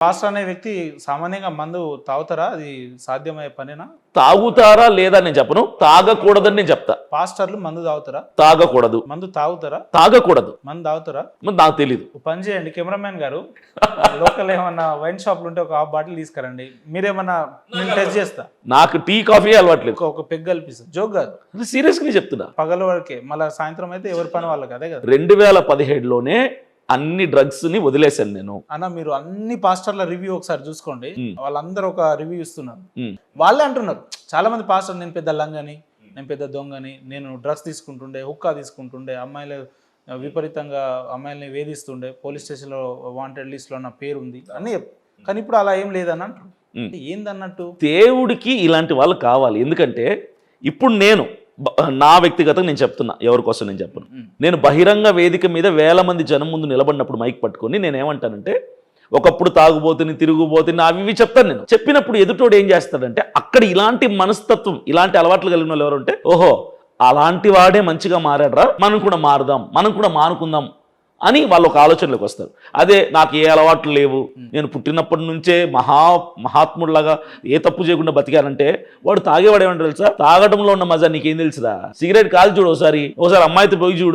Pastor అనే వ్యక్తి సామాన్యంగా మందు తాగుతారా? అది సాధ్యమయ్యే పనేనా? తాగుతారా లేదా నేను చెప్పను, తాగకూడదని నేను చెప్తా. పాస్టర్లు మందు తాగుతారా? తాగకూడదు. మందు తాగుతారా? తాగకూడదు. మందు తాగుతారా? మరి నాకు తెలీదు. ఒక పని చేయండి కెమెరామ్యాన్ గారు, లోకల్ ఏమన్నా వైన్ షాప్లు ఉంటే ఒక హాఫ్ బాటిల్ తీసుకురండి. మీరేమన్నా నేను టెస్ట్ చేస్తా. నాకు టీ కాఫీ అలవాట్లేదు. ఒక పెగ్ కల్పిస్తా. జోక్ కాదు, సీరియస్గా చెప్తున్నా. పగల వరకే, మళ్ళీ సాయంత్రం అయితే ఎవరి పని వాళ్ళకి. అదే కదా 2017లోనే అన్ని డ్రగ్స్ ని వదిలేశాను నేను. అన్న మీరు అన్ని పాస్టర్ల రివ్యూ ఒకసారి చూసుకోండి. వాళ్ళందరూ ఒక రివ్యూ ఇస్తున్నారు. మ్. వాళ్ళే అంటున్నారు, చాలా మంది పాస్టర్ నేను పెద్ద లంగని, నేను పెద్ద దొంగని, నేను డ్రగ్స్ తీసుకుంటుండే, హుక్కా తీసుకుంటుండే, అమ్మాయిలు విపరీతంగా అమ్మాయిల్ని వేధిస్తుండే, పోలీస్ స్టేషన్లో వాంటెడ్ లిస్ట్లో నా పేరు ఉంది అని కానీ ఇప్పుడు అలా ఏం లేదని అంటారు. ఏందన్నట్టు? దేవుడికి ఇలాంటి వాళ్ళు కావాలి. ఎందుకంటే ఇప్పుడు నేను నా వ్యక్తిగతంగా నేను చెప్తున్నా, ఎవరి కోసం నేను చెప్పను. నేను బహిరంగ వేదిక మీద వేల మంది జనం ముందు నిలబడినప్పుడు మైక్ పట్టుకొని నేను ఏమంటానంటే, ఒకప్పుడు తాగుబోతుని, తిరుగుబోతుని, అవి ఇవి చెప్తాను. నేను చెప్పినప్పుడు ఎదుటోడు ఏం చేస్తాడంటే, అక్కడ ఇలాంటి మనస్తత్వం, ఇలాంటి అలవాట్లు కలిగిన వాళ్ళు ఎవరంటే, ఓహో అలాంటి వాడే మంచిగా మారాడరా, మనం కూడా మారుదాం, మనం కూడా మానుకుందాం అని వాళ్ళు ఒక ఆలోచనలోకి వస్తారు. అదే నాకు ఏ అలవాట్లు లేవు, నేను పుట్టినప్పటి నుంచే మహాత్ముడిలాగా ఏ తప్పు చేయకుండా బతికానంటే, వాడు తాగేవాడు ఏమంటారు తెలుసా, తాగడంలో ఉన్న మజా నీకేం తెలుసురా, సిగరెట్ కాల్ చూడు, ఒకసారి అమ్మాయితో పోయి చూడు.